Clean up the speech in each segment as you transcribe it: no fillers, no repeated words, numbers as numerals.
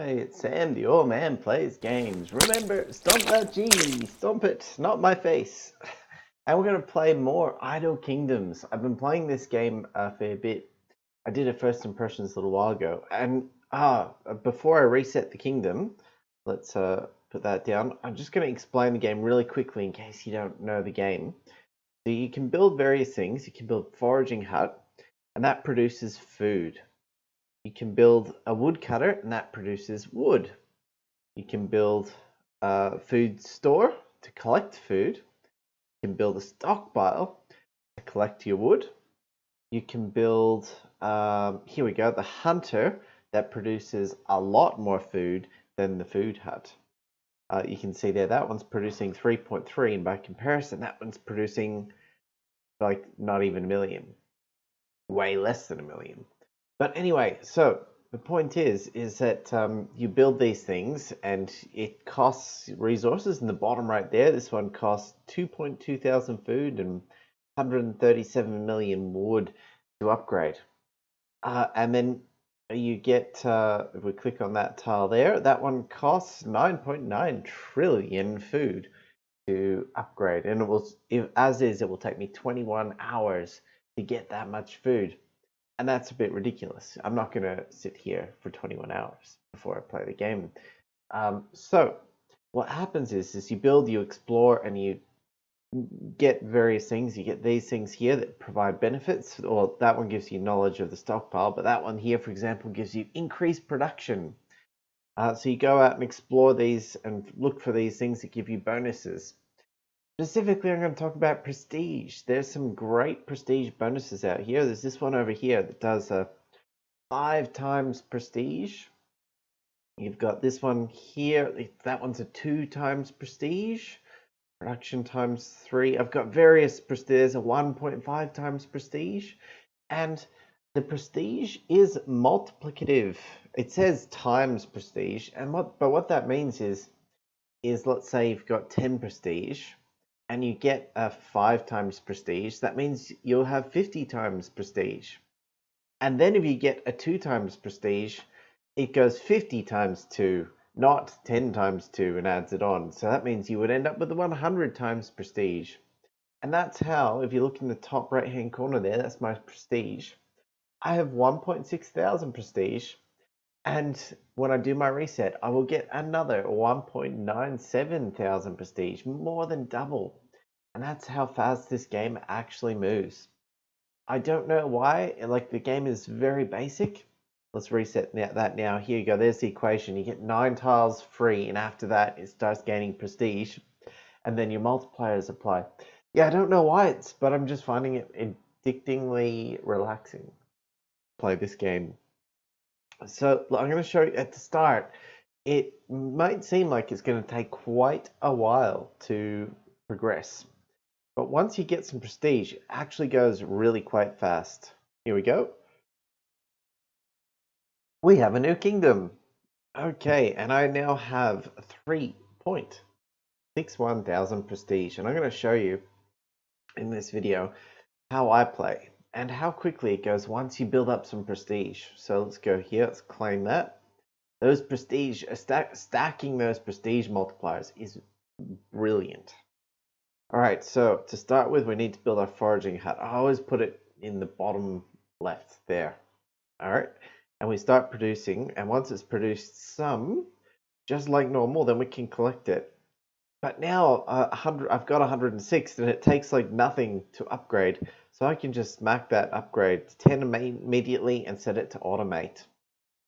Hi, it's Sam, the old man plays games. Remember, stomp that G, stomp it, not my face. And we're going to play more Idle Kingdoms. I've been playing this game a fair bit. I did a first impressions a little while ago. And before I reset the kingdom, let's put that down. I'm just going to explain the game really quickly in case you don't know the game. So you can build various things. You can build foraging hut, and that produces food. You can build a woodcutter, and that produces wood. You can build a food store to collect food. You can build a stockpile to collect your wood. You can build, here we go, the hunter that produces a lot more food than the food hut. You can see there, that one's producing 3.3, and by comparison, that one's producing like not even a million. Way less than a million. But anyway, so the point is that you build these things and it costs resources. In the bottom right there, this one costs 2.2 thousand food and 137 million wood to upgrade. And then you get, if we click on that tile there, that one costs 9.9 trillion food to upgrade. And it will, it will take me 21 hours to get that much food. And that's a bit ridiculous. I'm not going to sit here for 21 hours before I play the game. So what happens is you build, you explore, and you get various things. You get these things here that provide benefits, or that one gives you knowledge of the stockpile, but that one here, for example, gives you increased production. So you go out and explore these and look for these things that give you bonuses. Specifically, I'm going to talk about prestige. There's some great prestige bonuses out here. There's this one over here that does 5 times prestige. You've got this one here. That one's a 2 times prestige. Production times 3. I've got various prestige. There's a 1.5 times prestige. And the prestige is multiplicative. It says times prestige. But what that means is let's say you've got 10 prestige. And you get a 5 times prestige, that means you'll have 50 times prestige. And then if you get a 2 times prestige, it goes 50 times 2, not 10 times 2, and adds it on. So that means you would end up with 100 times prestige. And that's how, if you look in the top right hand corner there, that's my prestige. I have 1.6 thousand prestige. And when I do my reset, I will get another 1.97 thousand prestige, more than double. And that's how fast this game actually moves. I don't know why, like the game is very basic. Let's reset that now. Here you go, there's the equation. You get 9 tiles free, and after that it starts gaining prestige. And then your multipliers apply. Yeah, I don't know why but I'm just finding it addictingly relaxing to play this game. So I'm going to show you at the start. It might seem like it's going to take quite a while to progress. But once you get some prestige, it actually goes really quite fast. Here we go. We have a new kingdom. Okay, and I now have 3.61 thousand prestige. And I'm going to show you in this video how I play and how quickly it goes once you build up some prestige. So let's go here, let's claim that. Those prestige, stacking those prestige multipliers is brilliant. Alright, so to start with, we need to build our foraging hut. I always put it in the bottom left there. Alright, and we start producing, and once it's produced some, just like normal, then we can collect it. But now I've got 106, and it takes like nothing to upgrade. So I can just smack that upgrade to 10 immediately and set it to automate.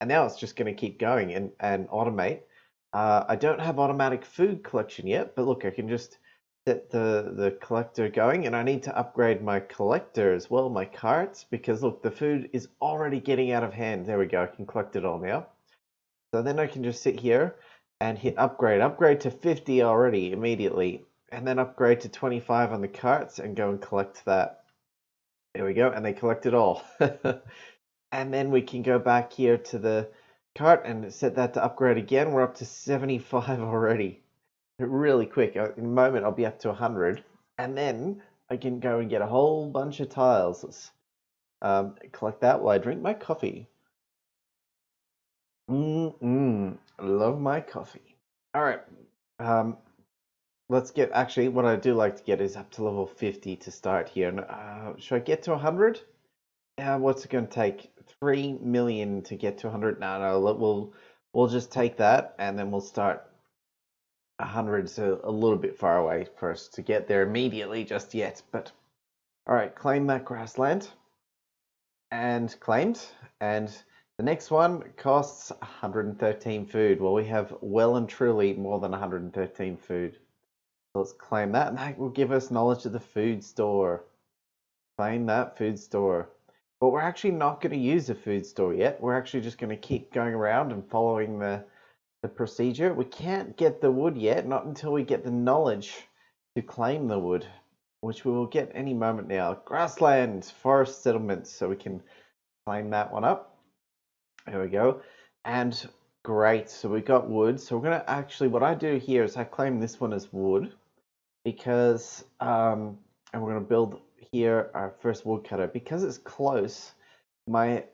And now it's just going to keep going and automate. I don't have automatic food collection yet, but look, I can just set the collector going, and I need to upgrade my collector as well, my carts, because look, the food is already getting out of hand. There we go, I can collect it all now. So then I can just sit here and hit upgrade to 50 already immediately, and then upgrade to 25 on the carts and go and collect that. There we go, and they collect it all. And then we can go back here to the cart and set that to upgrade again. We're up to 75 already. Really quick. In a moment, I'll be up to 100. And then I can go and get a whole bunch of tiles. Let's collect that while I drink my coffee. Love my coffee. All right. Um, let's get. Actually, what I do like to get is up to level 50 to start here. And should I get to 100? What's it going to take? 3 million to get to 100? No, no. We'll just take that, and then we'll start 100. So a little bit far away first to get there immediately just yet. But all right, claim that grassland, and claimed, and the next one costs 113 food. Well, we have well and truly more than 113 food. So let's claim that, and that will give us knowledge of the food store. Claim that food store. But we're actually not going to use the food store yet. We're actually just going to keep going around and following the procedure. We can't get the wood yet, not until we get the knowledge to claim the wood, which we will get any moment now. Grassland, forest settlements, so we can claim that one up. There we go. And great, so we got wood. So we're going to actually, what I do here is I claim this one as wood because, and we're going to build here our first woodcutter. Because it's close, my,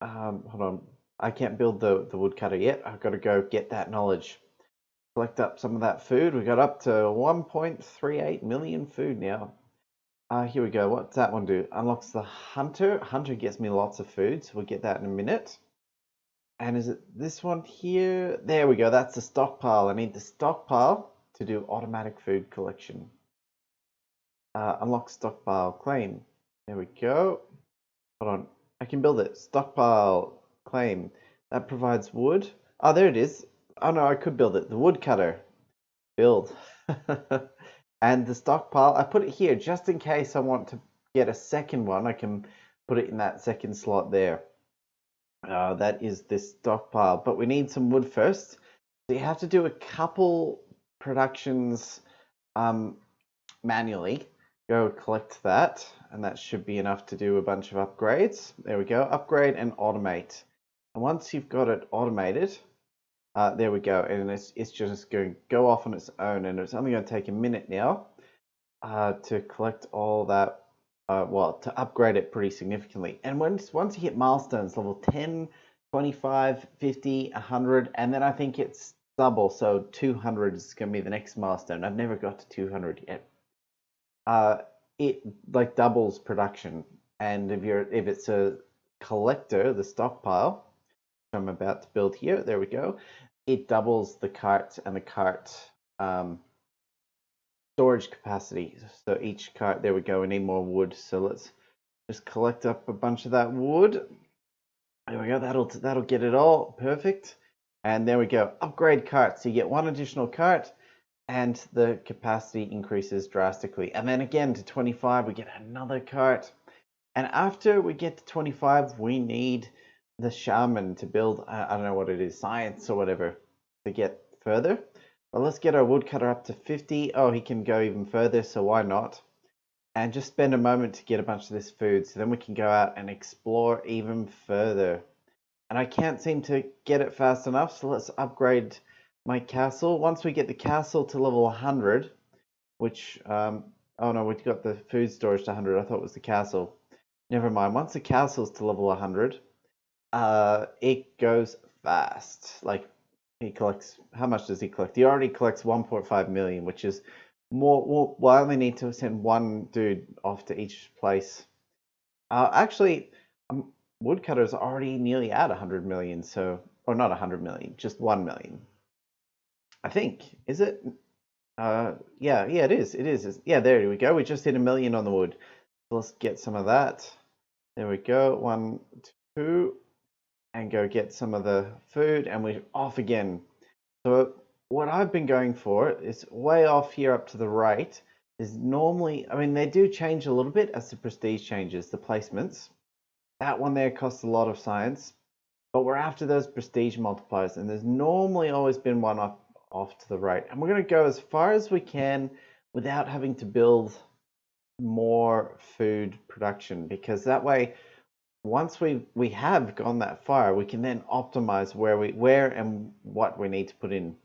hold on, I can't build the woodcutter yet. I've got to go get that knowledge. Collect up some of that food. We got up to 1.38 million food now. Here we go. What's that one do? Unlocks the hunter. Hunter gets me lots of food, so we'll get that in a minute. And is it this one here? There we go. That's the stockpile. I need the stockpile to do automatic food collection. Unlock stockpile. Claim. There we go. Hold on. I can build it. Stockpile. Claim. That provides wood. Oh, there it is. Oh no, I could build it. The woodcutter. Build. And the stockpile, I put it here just in case I want to get a second one. I can put it in that second slot there. That is this stockpile, but we need some wood first. So you have to do a couple productions manually. Go collect that, and that should be enough to do a bunch of upgrades. There we go, upgrade and automate. And once you've got it automated, there we go, and it's just going to go off on its own, and it's only going to take a minute now to collect all that. Well, to upgrade it pretty significantly. And once you hit milestones, level 10, 25, 50, 100, and then I think it's double, so 200 is going to be the next milestone. I've never got to 200 yet. It like doubles production, and if it's a collector, the stockpile, which I'm about to build here, there we go, it doubles the cart and the cart storage capacity. So each cart, there we go, we need more wood. So let's just collect up a bunch of that wood. There we go, that'll get it all perfect. And there we go, upgrade cart. So you get one additional cart and the capacity increases drastically. And then again to 25, we get another cart. And after we get to 25, we need the shaman to build, I don't know what it is, science or whatever, to get further. Well, let's get our woodcutter up to 50. Oh, he can go even further, so why not? And just spend a moment to get a bunch of this food, so then we can go out and explore even further. And I can't seem to get it fast enough, so let's upgrade my castle. Once we get the castle to level 100, which, oh no, we've got the food storage to 100. I thought it was the castle. Never mind. Once the castle's to level 100, it goes fast. Like, he collects, how much does he collect? He already collects 1.5 million, which is more. Well, I only need to send one dude off to each place. Actually, woodcutter's already nearly at 100 million, so, or not 100 million, just 1 million. I think, is it? Yeah, it is. Yeah, there we go. We just hit 1 million on the wood. So let's get some of that. There we go. 1, 2. And go get some of the food, and we're off again. So what I've been going for is way off here up to the right is normally, I mean, they do change a little bit as the prestige changes, the placements. That one there costs a lot of science, but we're after those prestige multipliers, and there's normally always been one off to the right. And we're going to go as far as we can without having to build more food production, because that way, once we have gone that far, we can then optimize where and what we need to put in.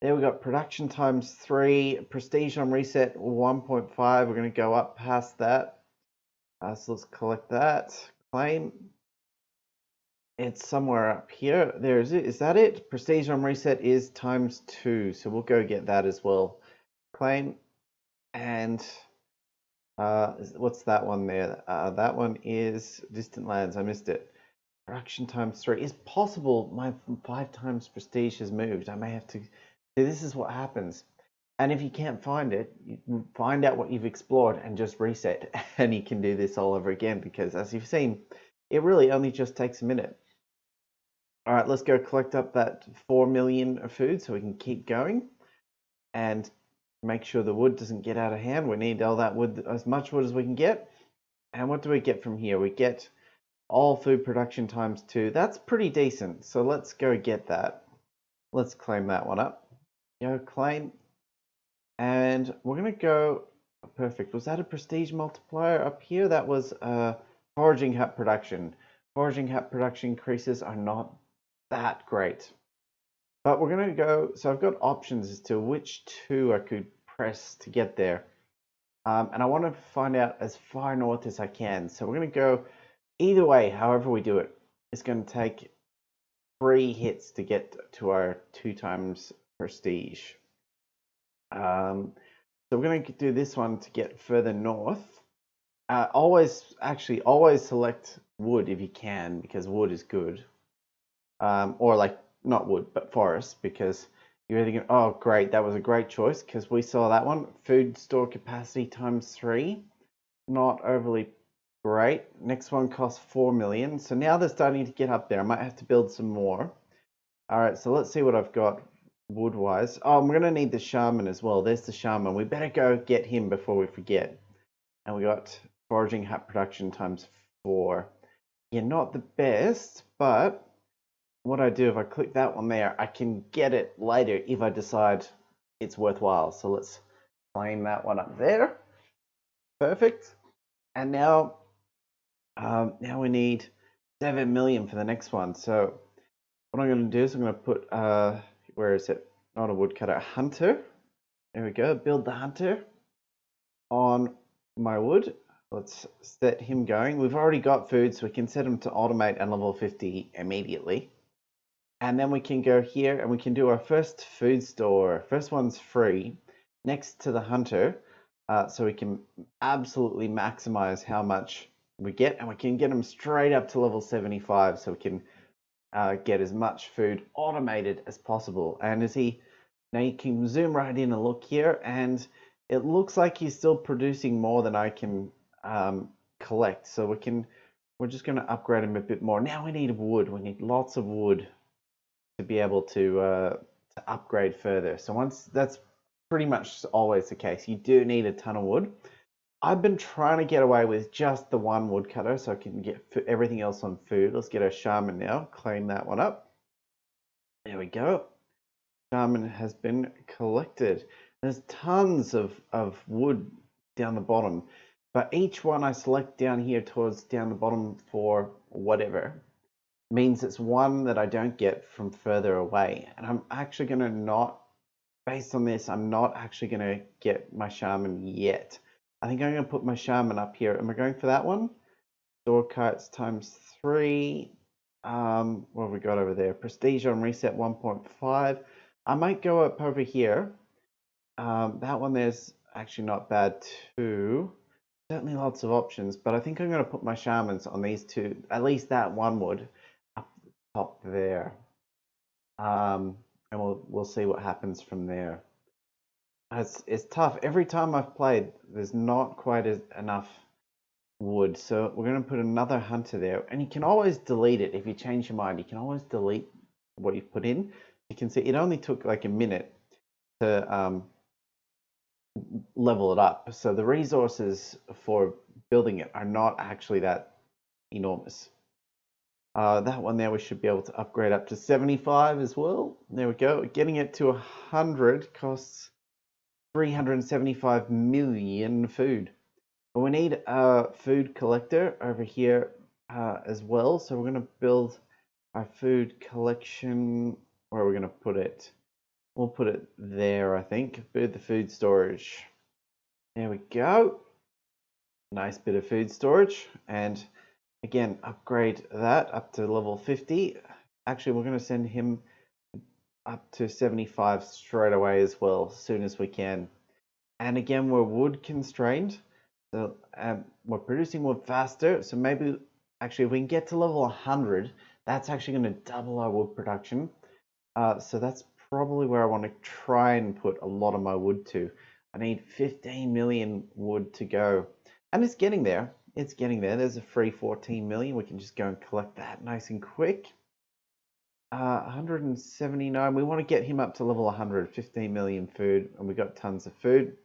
There we got production times 3, prestige on reset 1.5. We're going to go up past that. So let's collect that, claim, It's somewhere up here. There is it. Is that it? Prestige on reset is ×2. So we'll go get that as well. Claim. And what's that one there? That one is Distant Lands. I missed it. Production ×3. It's possible my 5 times prestige has moved. I may have to. See, this is what happens. And if you can't find it, you find out what you've explored and just reset. And you can do this all over again because, as you've seen, it really only just takes a minute. All right, let's go collect up that 4 million of food so we can keep going and make sure the wood doesn't get out of hand. We need all that wood, as much wood as we can get. And what do we get from here? We get all food production ×2. That's pretty decent. So let's go get that. Let's claim that one up. Go claim. And we're going to go, perfect. Was that a prestige multiplier up here? That was foraging hut production. Foraging hut production increases are not that great. But we're going to go, so I've got options as to which two I could press to get there. And I want to find out as far north as I can. So we're going to go either way, however we do it. It's going to take 3 hits to get to our 2 times prestige. So we're going to do this one to get further north. Always select wood if you can, because wood is good. Or like, not wood, but forest, because you're thinking, oh great, that was a great choice, because we saw that one. Food store capacity ×3. Not overly great. Next one costs 4 million. So now they're starting to get up there. I might have to build some more. All right, so let's see what I've got wood-wise. Oh, I'm going to need the shaman as well. There's the shaman. We better go get him before we forget. And we got foraging hut production ×4. Yeah, not the best, but what I do, if I click that one there, I can get it later if I decide it's worthwhile. So let's claim that one up there. Perfect. And now we need 7 million for the next one. So what I'm going to do is I'm going to put, where is it? Not a woodcutter, a hunter. There we go. Build the hunter on my wood. Let's set him going. We've already got food, so we can set him to automate and level 50 immediately. And then we can go here and we can do our first food store. First one's free next to the hunter. So we can absolutely maximize how much we get, and we can get them straight up to level 75 so we can get as much food automated as possible. And now you can zoom right in and look here, and it looks like he's still producing more than I can collect. So we're just going to upgrade him a bit more. Now we need wood. We need lots of wood to be able to upgrade further. So that's pretty much always the case. You do need a ton of wood. I've been trying to get away with just the one woodcutter so I can get everything else on food. Let's get our shaman now. Claim that one up. There we go. Shaman has been collected. There's tons of wood down the bottom, but each one I select down here towards down the bottom for whatever means it's one that I don't get from further away. And I'm actually going to not, based on this, I'm not actually going to get my shaman yet. I think I'm going to put my shaman up here. Am I going for that one? Store carts ×3. What have we got over there? Prestige on reset 1.5. I might go up over here. That one there's actually not bad too. Certainly lots of options, but I think I'm going to put my shamans on these two. At least that one would up the top there. And we'll see what happens from there. It's tough. Every time I've played, there's not quite enough wood. So we're going to put another hunter there. And you can always delete it if you change your mind. You can always delete what you've put in. You can see it only took like a minute to level it up. So the resources for building it are not actually that enormous. That one there we should be able to upgrade up to 75 as well. There we go. Getting it to 100 costs 375 million food. But we need a food collector over here as well. So we're going to build our food collection. Where are we going to put it? We'll put it there, I think. Build the food storage. There we go. Nice bit of food storage. And Again, upgrade that up to level 50. Actually, we're going to send him up to 75 straight away as well, as soon as we can. And again, we're wood constrained, so we're producing wood faster. So maybe, actually, if we can get to level 100, that's actually going to double our wood production. So that's probably where I want to try and put a lot of my wood to. I need 15 million wood to go. And it's getting there. It's getting there. There's a free 14 million. We can just go and collect that nice and quick. 179. We want to get him up to level 100. 15 million food. And we got tons of food.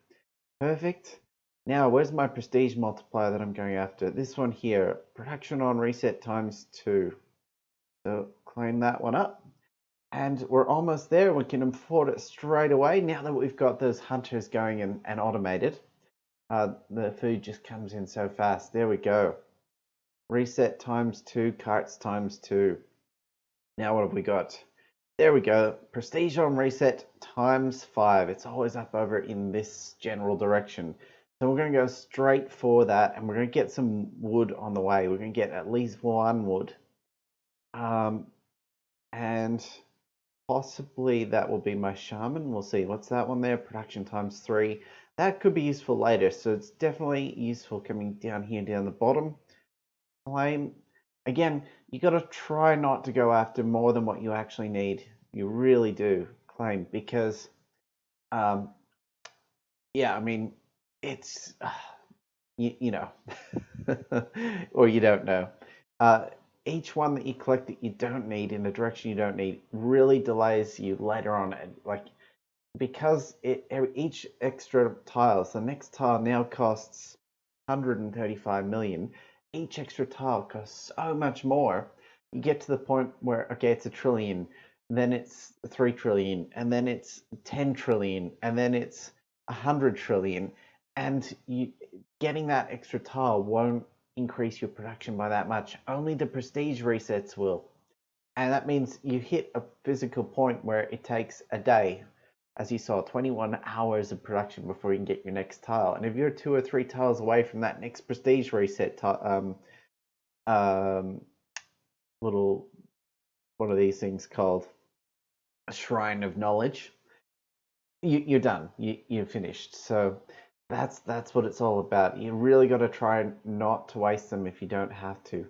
Perfect. Now, where's my prestige multiplier that I'm going after? This one here. Production on reset ×2. So claim that one up. And we're almost there. We can afford it straight away now that we've got those hunters going and automated. The food just comes in so fast. There we go. Reset ×2, carts ×2. Now what have we got? There we go. Prestige on reset ×5. It's always up over in this general direction. So we're going to go straight for that, and we're going to get some wood on the way. We're going to get at least 1 wood. And possibly that will be my shaman. We'll see. What's that one there? Production ×3. That could be useful later. So it's definitely useful coming down here, down the bottom. Claim. Again, you got to try not to go after more than what you actually need. You really do. Claim. Because, yeah, I mean, it's, you know, or you don't know. Each one that you collect that you don't need in a direction you don't need really delays you later on. Like, because each extra tile, so the next tile now costs 135 million. Each extra tile costs so much more. You get to the point where, okay, it's 1 trillion, then it's 3 trillion, and then it's 10 trillion, and then it's 100 trillion. And getting that extra tile won't increase your production by that much. Only the prestige resets will. And that means you hit a physical point where it takes a day, as you saw, 21 hours of production before you can get your next tile. And if you're 2 or 3 tiles away from that next prestige reset little, what are these things called? A shrine of knowledge. You're done. You're finished. So that's what it's all about. You really got to try not to waste them if you don't have to.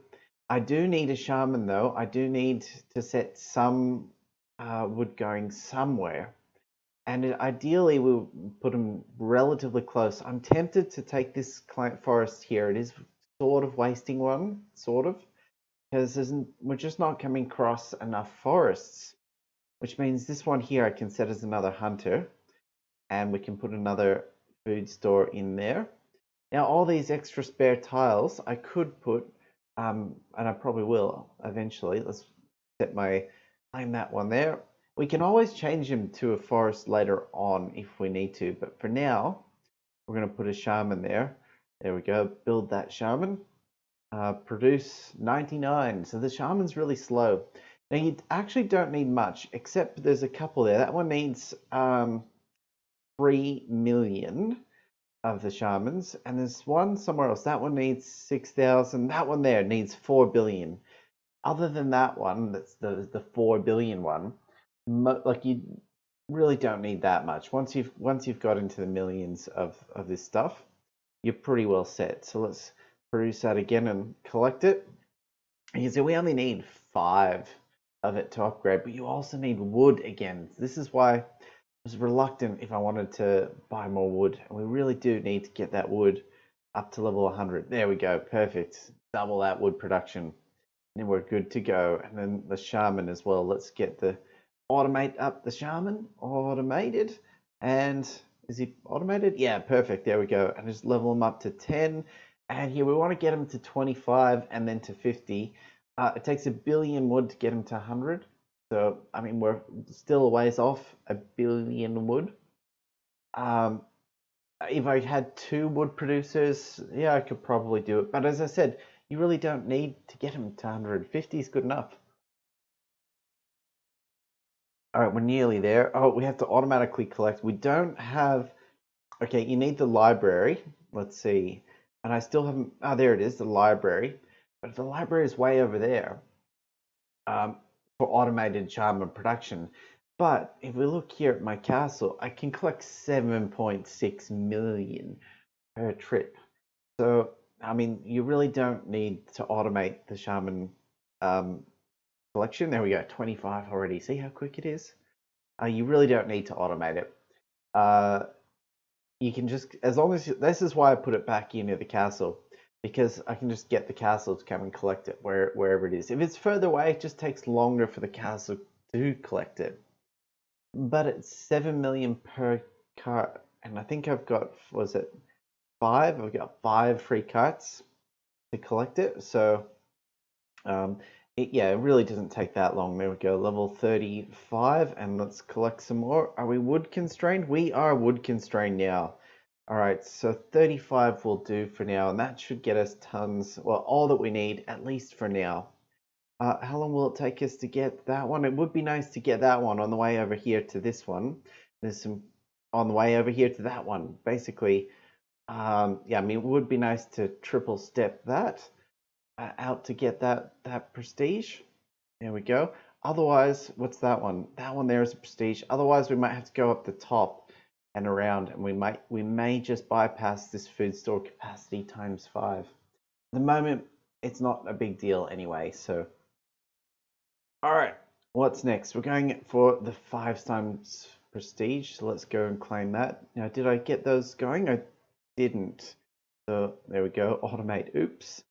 I do need a shaman though. I do need to set some wood going somewhere. And ideally we'll put them relatively close. I'm tempted to take this forest here. It is sort of wasting one, sort of. Because we're just not coming across enough forests. Which means this one here I can set as another hunter. And we can put another food store in there. Now all these extra spare tiles I could put, and I probably will eventually. Let's claim that one there. We can always change them to a forest later on if we need to, but for now we're going to put a shaman there. There we go. Build that shaman. Produce 99. So the shaman's really slow. Now you actually don't need much, except there's a couple there. That one needs 3 million of the shamans, and there's one somewhere else. That one needs 6,000. That one there needs 4 billion. Other than that one, that's the 4 billion one, like you really don't need that much. Once you've got into the millions of this stuff, you're pretty well set. So let's produce that again and collect it. And you see we only need 5 of it to upgrade, but you also need wood again. This is why I was reluctant if I wanted to buy more wood, and we really do need to get that wood up to level 100. There we go, perfect. Double that wood production. And we're good to go. And then the shaman as well. Let's get the automate up the shaman. Automated. And is he automated? Yeah, perfect. There we go. And just level him up to 10. And here we want to get him to 25 and then to 50. It takes 1 billion wood to get him to 100. So, I mean, we're still a ways off 1 billion wood. If I had 2 wood producers, yeah, I could probably do it. But as I said, you really don't need to get him to 150 is good enough. All right, we're nearly there. Oh, we have to automatically collect. We don't have, okay, you need the library. Let's see. And I still haven't, there it is, the library. but the library is way over there um, for automated shaman production. But if we look here at my castle, I can collect 7.6 million per trip. So, I mean, you really don't need to automate the shaman um, collection. There we go, 25 already. See how quick it is? You really don't need to automate it. You can just, as long as this is why I put it back into the castle, because I can just get the castle to come and collect it wherever it is. If it's further away, it just takes longer for the castle to collect it. But it's 7 million per cart, and I think I've got, was it 5? I've got 5 free carts to collect it. So yeah, it really doesn't take that long. There we go, level 35, and let's collect some more. Are we wood constrained? We are wood constrained now. All right, so 35 will do for now, and that should get us tons, well, all that we need, at least for now. How long will it take us to get that one? It would be nice to get that one on the way over here to this one. There's some on the way over here to that one. Basically, yeah, I mean, it would be nice to triple step that out to get that prestige. There we go. Otherwise, what's that one? That one there is a prestige. Otherwise, we might have to go up the top and around, and we may just bypass this food store capacity times 5. At the moment, it's not a big deal anyway. So, all right, what's next? We're going for the 5 times prestige. So let's go and claim that. Now, did I get those going? I didn't. So there we go. Automate. Oops.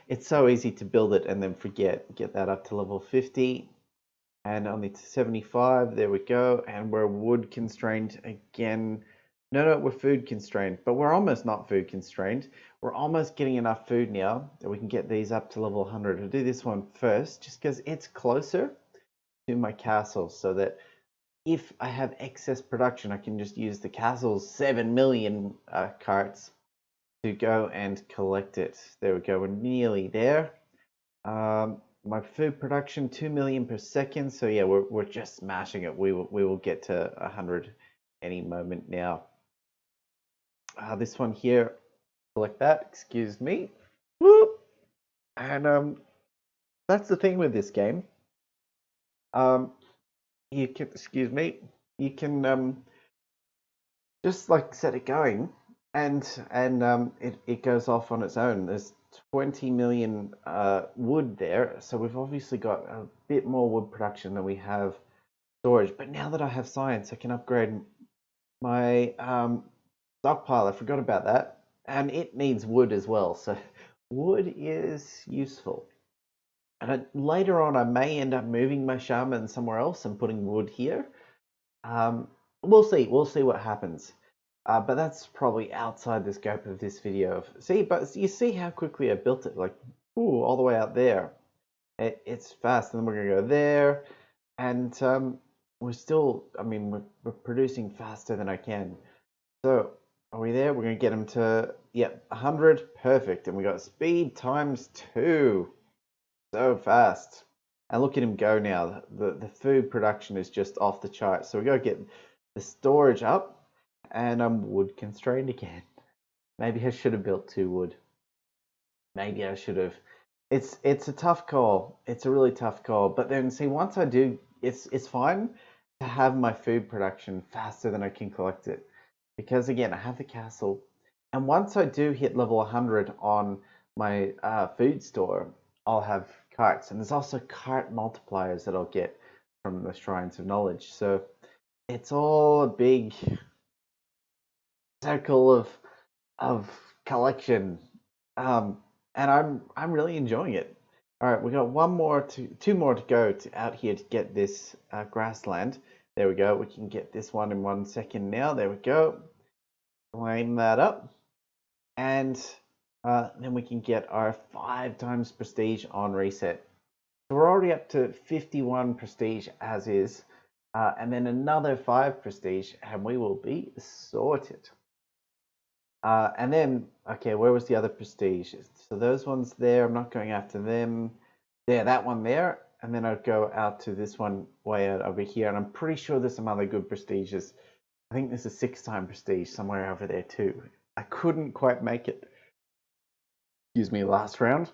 It's so easy to build it and then forget. Get that up to level 50 and only to 75. There we go. And we're wood constrained again. No, we're food constrained, but we're almost not food constrained. We're almost getting enough food now that we can get these up to level 100. I'll do this one first just because it's closer to my castle, so that if I have excess production, I can just use the castle's 7 million carts to go and collect it. There we go, we're nearly there. My food production 2 million per second, so yeah, we're just smashing it. We will get to 100 any moment now. This one here, select that, excuse me. Whoop. And that's the thing with this game. You can, excuse me, you can just like set it going, and it goes off on its own. There's 20 million wood there, so we've obviously got a bit more wood production than we have storage. But now that I have science, I can upgrade my stockpile. I forgot about that, and it needs wood as well. So wood is useful. And later on, I may end up moving my shaman somewhere else and putting wood here. We'll see. We'll see what happens. But that's probably outside the scope of this video. See, but you see how quickly I built it, like, ooh, all the way out there. It's fast, and then we're gonna go there, and we're still, I mean, we're producing faster than I can. So, are we there? We're gonna get them to, yep, 100, perfect, and we got speed times 2. So fast. And look at him go now. The food production is just off the chart. So we gotta get the storage up, and I'm wood constrained again. Maybe I should have built 2 wood. Maybe I should have. It's a tough call. It's a really tough call. But then see, once I do, it's fine to have my food production faster than I can collect it. Because again, I have the castle. And once I do hit level 100 on my food store, I'll have carts. And there's also cart multipliers that I'll get from the Shrines of Knowledge. So it's all a big circle of collection. And I'm really enjoying it. All right, we got two more to go out here to get this grassland. There we go. We can get this one in 1 second now. There we go. Claim that up, and then we can get our 5 times prestige on reset. So we're already up to 51 prestige as is, and then another 5 prestige, and we will be sorted. And then, okay, where was the other prestige? So those ones there, I'm not going after them. There, that one there. And then I'd go out to this one way out over here. And I'm pretty sure there's some other good prestiges. I think there's a 6-time prestige somewhere over there too. I couldn't quite make it. Excuse me, last round.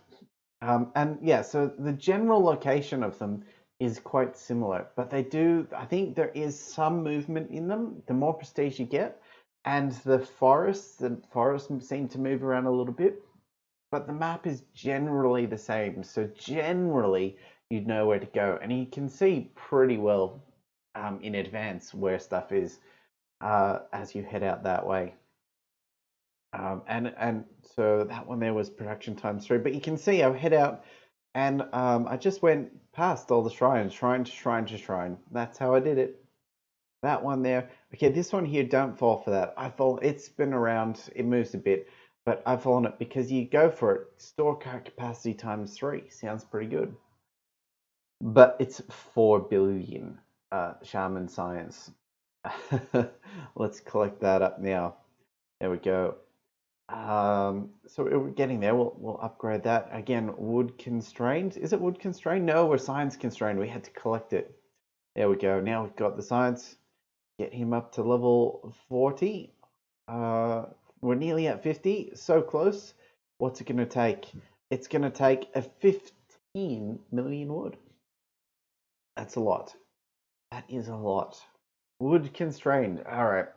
And yeah, so the general location of them is quite similar, but they do, I think there is some movement in them. The more prestige you get, and the forests seem to move around a little bit, but the map is generally the same. So generally, you know where to go, and you can see pretty well in advance where stuff is as you head out that way. And so that one there was production times 3, but you can see I'll head out and I just went past all the shrines, shrine to shrine to shrine. That's how I did it. That one there. Okay, this one here, don't fall for that. It's been around, it moves a bit, but I've fallen it because you go for it. Store cart capacity times 3. Sounds pretty good. But it's 4 billion shaman science. Let's collect that up now. There we go. So we're getting there. We'll upgrade that. Again, wood constrained. Is it wood constrained? No, we're science constrained. We had to collect it. There we go. Now we've got the science. Get him up to level 40. We're nearly at 50. So close. What's it going to take? It's going to take a 15 million wood. That's a lot. That is a lot. Wood constrained. All right.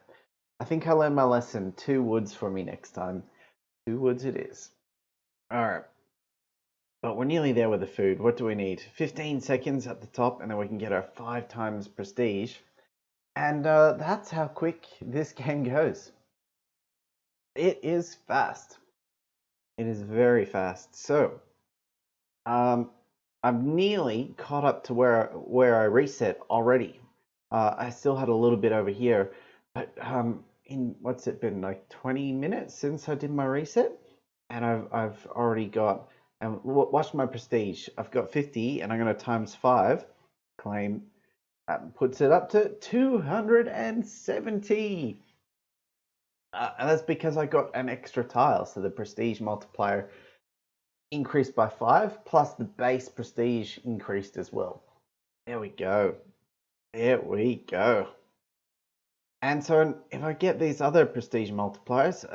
I think I learned my lesson. 2 woods for me next time. 2 woods it is. All right. But we're nearly there with the food. What do we need? 15 seconds at the top, and then we can get our 5 times prestige. And that's how quick this game goes. It is fast. It is very fast. So, I'm nearly caught up to where I reset already. I still had a little bit over here, but in what's it been, like 20 minutes since I did my reset, and I've already got, and watch my prestige. I've got 50, and I'm going to times 5, claim, puts it up to 270. And that's because I got an extra tile, so the prestige multiplier increased by 5, plus the base prestige increased as well. There we go. There we go. And so if I get these other prestige multipliers,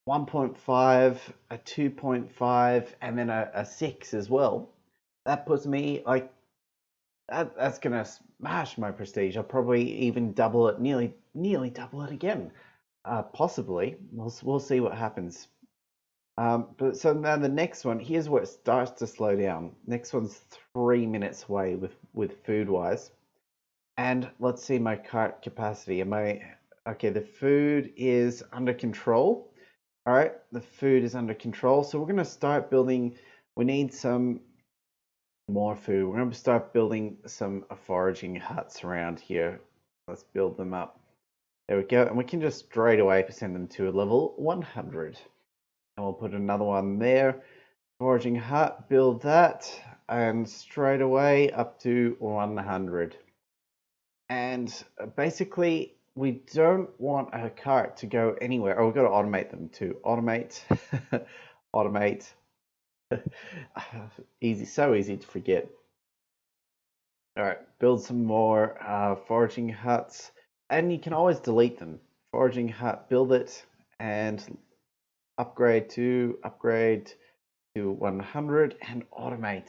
1.5, a 2.5, and then a 6 as well, that puts me like, that's going to smash my prestige. I'll probably even double it, nearly double it again. Possibly. We'll see what happens. But so now the next one, here's where it starts to slow down. Next one's 3 minutes away with food wise. And let's see my cart capacity. Okay, the food is under control. All right, the food is under control. So we're going to start building, we need some more food. We're going to start building some foraging huts around here. Let's build them up. There we go. And we can just straight away send them to a level 100. And we'll put another one there. Foraging hut, build that. And straight away up to 100. And basically, we don't want a cart to go anywhere. Oh, we've got to automate them too. Automate. Automate. Easy, so easy to forget. All right, build some more foraging huts. And you can always delete them. Foraging hut, build it, and upgrade to 100 and automate.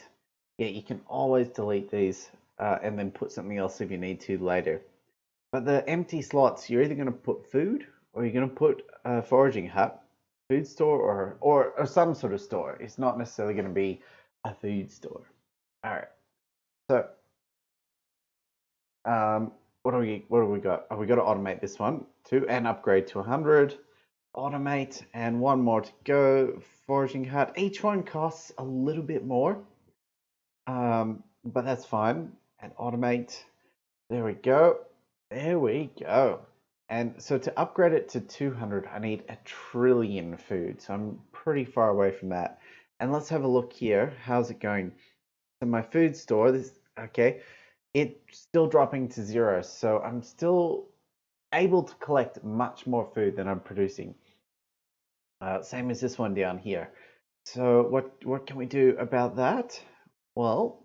Yeah, you can always delete these and then put something else if you need to later. But the empty slots, you're either going to put food or you're going to put a foraging hut, food store, or some sort of store. It's not necessarily going to be a food store. All right. So, what do we got? Oh, we got to automate this one too and upgrade to 100. Automate, and one more to go. Foraging hut. Each one costs a little bit more, but that's fine. And automate. There we go. There we go. And so to upgrade it to 200, I need 1 trillion food. So I'm pretty far away from that. And let's have a look here. How's it going? So my food store, okay, it's still dropping to 0. So I'm still able to collect much more food than I'm producing. Same as this one down here. So what can we do about that? Well,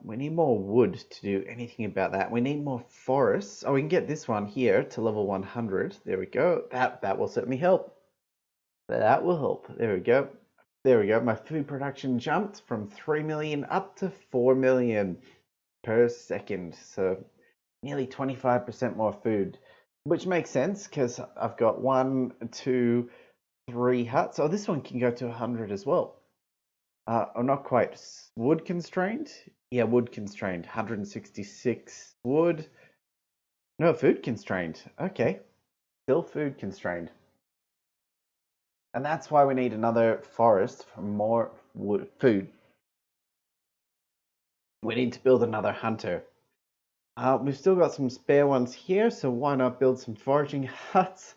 we need more wood to do anything about that. We need more forests. Oh, we can get this one here to level 100. There we go. That will certainly help. That will help. There we go. There we go. My food production jumped from 3 million up to 4 million per second. So nearly 25% more food, which makes sense because I've got 1, 2, 3 huts. Oh, this one can go to 100 as well. I'm not quite wood constrained. Yeah, wood constrained. 166 wood. No, food constrained. Okay, still food constrained. And that's why we need another forest for more wood, food. We need to build another hunter. We've still got some spare ones here, so why not build some foraging huts?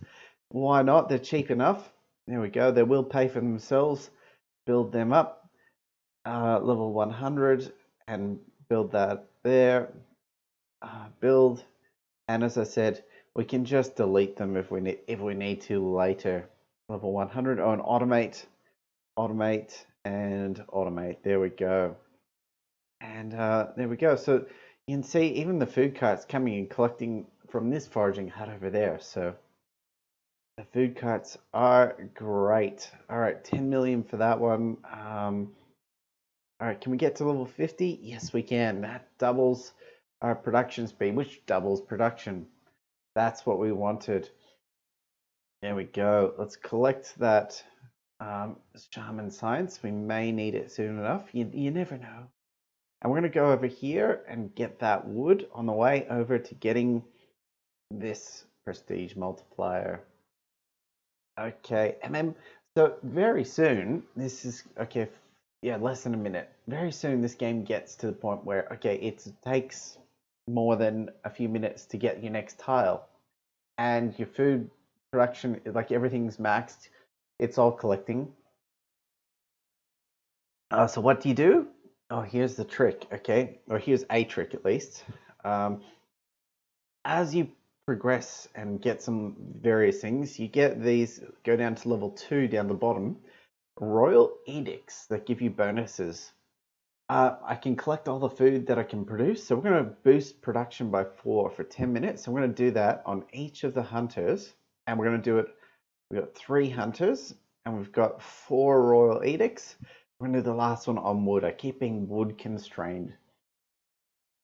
Why not? They're cheap enough. There we go. They will pay for themselves. Build them up. Level 100 and build that there. Build. And as I said, we can just delete them if we need to later. Level 100 on automate, automate, and automate. There we go. And there we go. So you can see even the food carts coming and collecting from this foraging hut over there. So the food carts are great. All right, 10 million for that one. All right, can we get to level 50? Yes, we can. That doubles our production speed, which doubles production. That's what we wanted. There we go. Let's collect that shaman science. We may need it soon enough. You never know. And we're going to go over here and get that wood on the way over to getting this prestige multiplier. Okay, and then so very soon, this is okay. Yeah, less than a minute. Very soon, this game gets to the point where okay, it takes more than a few minutes to get your next tile, and your food production, like everything's maxed. It's all collecting. So what do you do? Oh, here's the trick. Okay, or here's a trick at least. As you progress and get some various things, you get these, go down to level 2 down the bottom, royal edicts that give you bonuses. I can collect all the food that I can produce, so we're going to boost production by 4 for 10 minutes. So we're going to do that on each of the hunters, and we're going to do it. We've got 3 hunters, and we've got 4 royal edicts. We're going to do the last one on wood. I keep being wood constrained.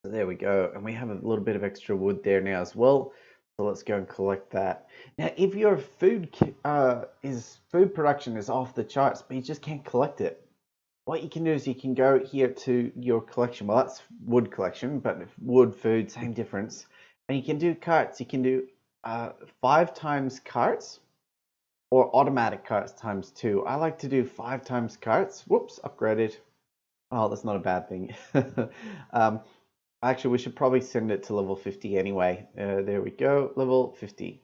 So there we go, and we have a little bit of extra wood there now as well. So let's go and collect that. Now, if your food food production is off the charts, but you just can't collect it, what you can do is you can go here to your collection. Well, that's wood collection, but wood, food, same difference. And you can do carts. You can do 5 times carts or automatic carts times 2. I like to do 5 times carts. Whoops, upgraded. Oh, that's not a bad thing. Actually, we should probably send it to level 50 anyway. There we go, level 50.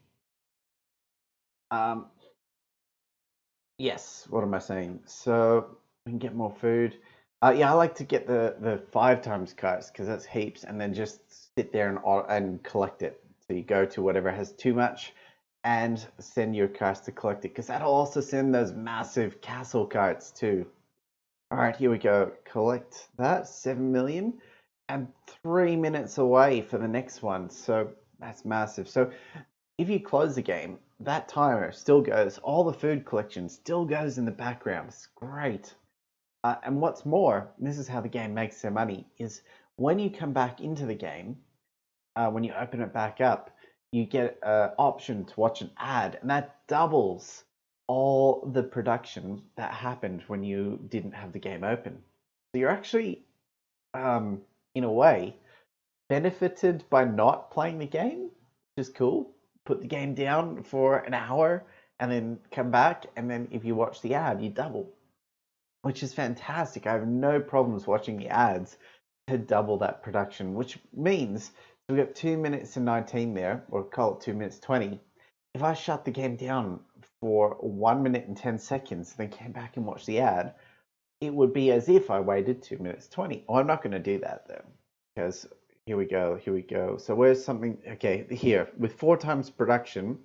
Yes, what am I saying? So we can get more food. Yeah, I like to get the 5 times carts because that's heaps, and then just sit there and collect it. So you go to whatever has too much and send your carts to collect it because that'll also send those massive castle carts too. All right, here we go. Collect that 7 million and 3 minutes away for the next one. So that's massive. So if you close the game, that timer still goes, all the food collection still goes in the background. It's great. And what's more, this is how the game makes their money, is when you come back into the game, when you open it back up, you get an option to watch an ad, and that doubles all the production that happened when you didn't have the game open. So you're actually, in a way, benefited by not playing the game, which is cool. Put the game down for an hour and then come back, and then if you watch the ad, you double, which is fantastic. I have no problems watching the ads to double that production, which means we've got 2 minutes and 19 there, or call it 2 minutes 20. If I shut the game down for 1 minute and 10 seconds, then came back and watched the ad, it would be as if I waited 2 minutes 20. Oh, I'm not going to do that though, because here we go, here we go. So where's something, okay, here, with 4 times production,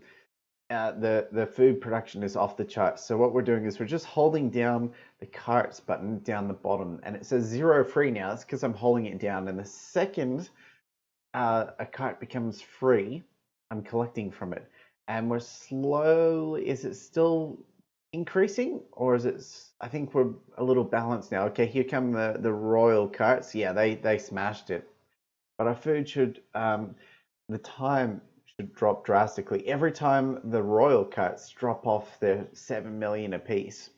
the food production is off the charts. So what we're doing is we're just holding down the carts button down the bottom, and it says 0 free now. It's because I'm holding it down, and the second a cart becomes free, I'm collecting from it. And we're slowly, is it still increasing, or is it? I think we're a little balanced now. Okay, here come the royal carts. Yeah, they smashed it. But our food should the time should drop drastically every time the royal carts drop off their 7 million apiece.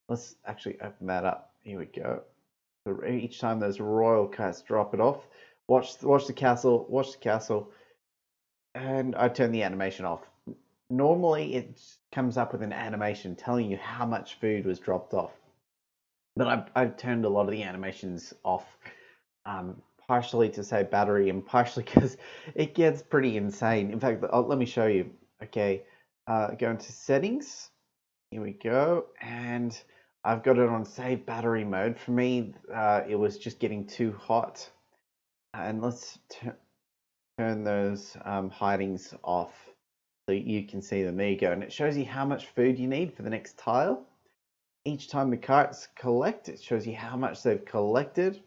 Let's actually open that up. Here we go. So each time those royal carts drop it off, watch the castle, watch the castle, and I turn the animation off. Normally it comes up with an animation telling you how much food was dropped off, but I've turned a lot of the animations off, partially to save battery and partially because it gets pretty insane. In fact, let me show you. Okay, go into settings. Here we go, and I've got it on save battery mode. For me, it was just getting too hot, and let's turn those hidings off so you can see them. There you go, and it shows you how much food you need for the next tile. Each time the carts collect, it shows you how much they've collected.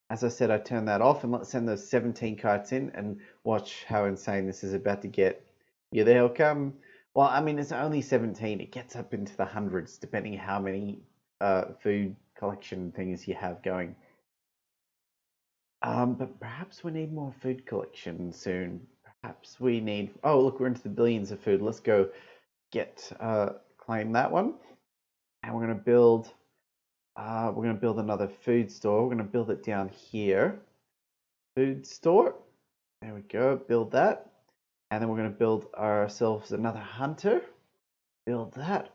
As I said, I turned that off, and let's send those 17 carts in and watch how insane this is about to get. Yeah, they'll come. Well, I mean, it's only 17. It gets up into the hundreds, depending how many food collection things you have going. But perhaps we need more food collection soon. Perhaps we need. Oh, look, we're into the billions of food. Let's go get claim that one, and we're gonna build. We're gonna build another food store. We're gonna build it down here. Food store. There we go. Build that, and then we're gonna build ourselves another hunter. Build that.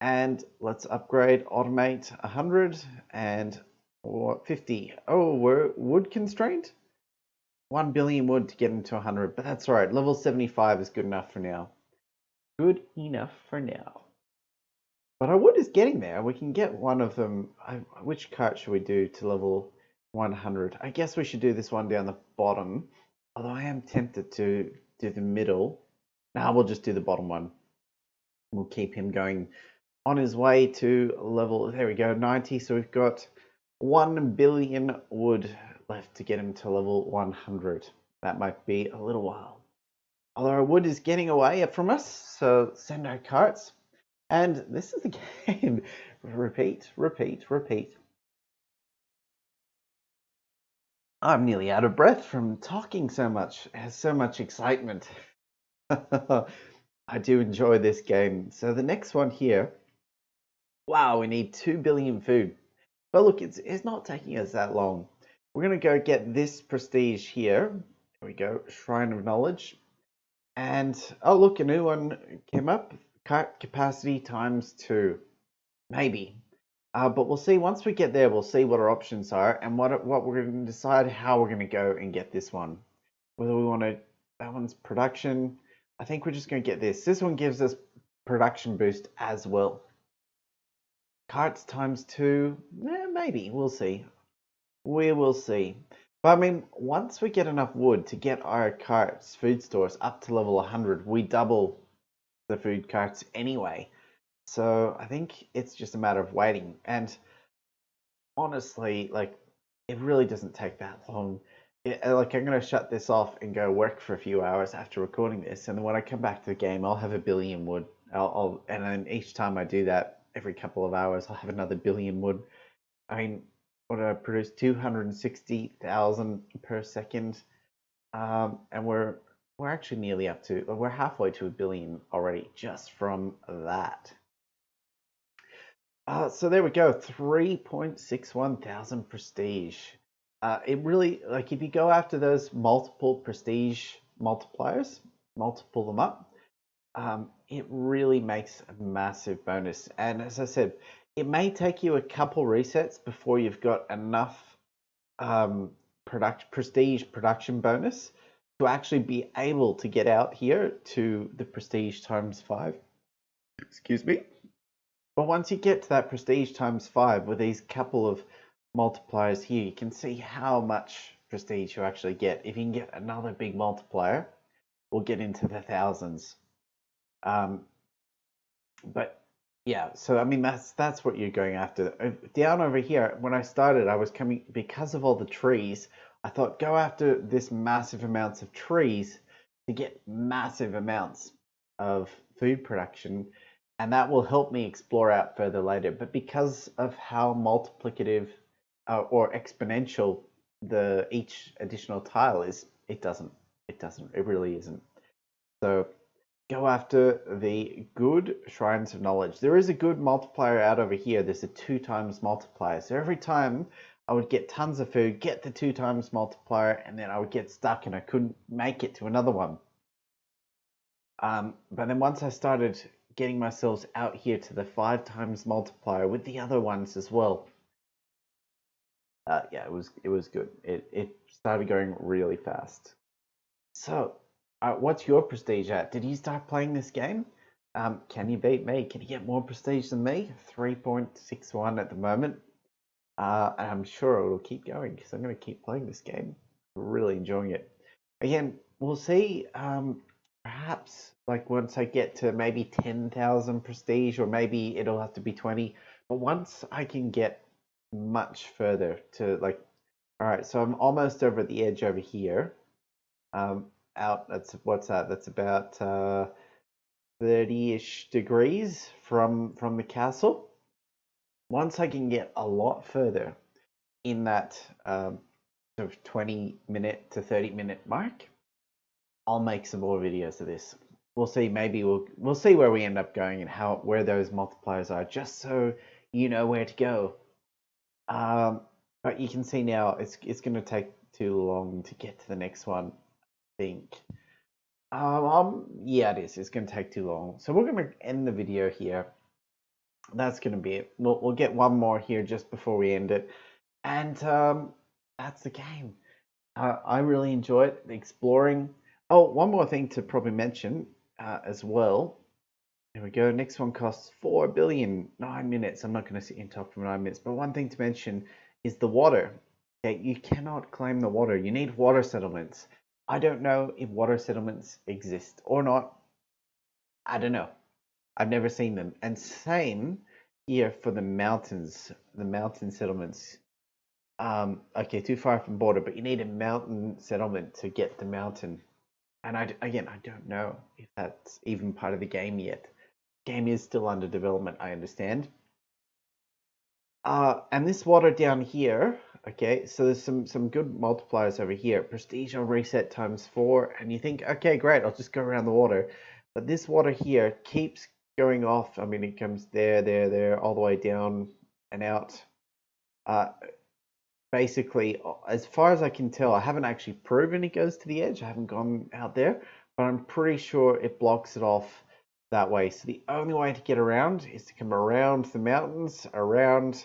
And let's upgrade, automate 100 and or 50. Oh, we're wood constrained? 1 billion wood to get into 100, but that's all right. Level 75 is good enough for now. Good enough for now. But our wood is getting there. We can get one of them. Which cart should we do to level 100? I guess we should do this one down the bottom. Although I am tempted to do the middle. Now we'll just do the bottom one. We'll keep him going on his way to level, there we go, 90. So we've got 1 billion wood left to get him to level 100. That might be a little while. Although our wood is getting away from us, so send our carts. And this is the game. Repeat, repeat, repeat. I'm nearly out of breath from talking so much. It has so much excitement. I do enjoy this game. So the next one here, wow, we need 2 billion food. But look, it's not taking us that long. We're going to go get this prestige here. There we go, Shrine of Knowledge. And, oh look, a new one came up. Cart capacity ×2. Maybe. But we'll see, once we get there, we'll see what our options are and what we're going to decide how we're going to go and get this one. Whether we want to, that one's production. I think we're just going to get this. This one gives us production boost as well. Carts ×2, maybe, we'll see. We will see. But I mean, once we get enough wood to get our carts, food stores, up to level 100, we double the food carts anyway. So I think it's just a matter of waiting. And honestly, like, it really doesn't take that long. Like, I'm going to shut this off and go work for a few hours after recording this. And then when I come back to the game, I'll have 1 billion wood. And then each time I do that, every couple of hours, I'll have another 1 billion wood. I mean, what did I produce? 260,000 per second. And we're actually nearly up to, we're halfway to 1 billion already just from that. So there we go, 3.61 thousand prestige. It really, like, if you go after those multiple prestige multipliers, multiple them up, it really makes a massive bonus. And as I said, it may take you a couple resets before you've got enough prestige production bonus to actually be able to get out here to the prestige ×5. Excuse me. But once you get to that prestige ×5 with these couple of multipliers here, you can see how much prestige you actually get. If you can get another big multiplier, we'll get into the thousands. But yeah, so I mean, that's what you're going after. Down over here, when I started, I was coming, because of all the trees, I thought go after this massive amounts of trees to get massive amounts of food production. and that will help me explore out further later. But because of how multiplicative or exponential each additional tile is, it doesn't. It really isn't. So go after the good shrines of knowledge. There is a good multiplier out over here. There's a 2 times multiplier. So every time I would get tons of food, get the 2 times multiplier, and then I would get stuck and I couldn't make it to another one. But then once I started getting myself out here to the 5 times multiplier with the other ones as well, yeah, it was good. It started going really fast. So, what's your prestige at? Did you start playing this game? Can you beat me? Can you get more prestige than me? 3.61 at the moment. And I'm sure it will keep going because I'm going to keep playing this game. I'm really enjoying it. Again, we'll see. Perhaps like once I get to maybe 10,000 prestige, or maybe it'll have to be 20. But once I can get much further to like, all right, so I'm almost over the edge over here. Out, what's that? That's about 30-ish degrees from the castle. Once I can get a lot further in that sort of 20-minute to 30-minute mark, I'll make some more videos of this. We'll see. Maybe we'll see where we end up going and where those multipliers are, just so you know where to go. But you can see now it's going to take too long to get to the next one. I think. Yeah, it is. It's going to take too long. So we're going to end the video here. That's going to be it. We'll get one more here just before we end it. And that's the game. I really enjoy it, exploring. Oh, one more thing to probably mention as well. There we go. Next one costs 4 billion, 9 minutes. I'm not going to sit and talk for 9 minutes. But one thing to mention is the water. Okay, you cannot claim the water. You need water settlements. I don't know if water settlements exist or not. I don't know. I've never seen them. And same here for the mountains, the mountain settlements. Okay, too far from border, but you need a mountain settlement to get the mountain. And I don't know if that's even part of the game yet. Game is still under development, I understand. And this water down here, okay, so there's some good multipliers over here. Prestige on reset ×4, and you think, okay, great, I'll just go around the water. But this water here keeps going off. I mean, it comes there, all the way down and out. Basically, as far as I can tell, I haven't actually proven it goes to the edge. I haven't gone out there, but I'm pretty sure it blocks it off that way. So the only way to get around is to come around the mountains, around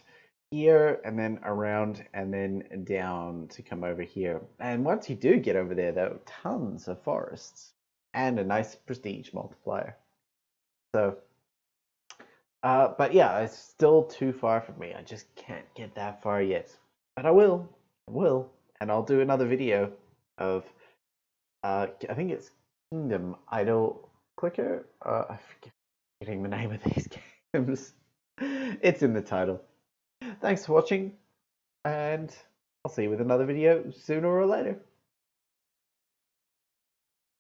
here, and then around, and then down to come over here. And once you do get over there, though, tons of forests and a nice prestige multiplier. So, but yeah, it's still too far from me. I just can't get that far yet. But I will, and I'll do another video of, I think it's Kingdom Idol Clicker. I'm forgetting the name of these games. It's in the title. Thanks for watching, and I'll see you with another video sooner or later.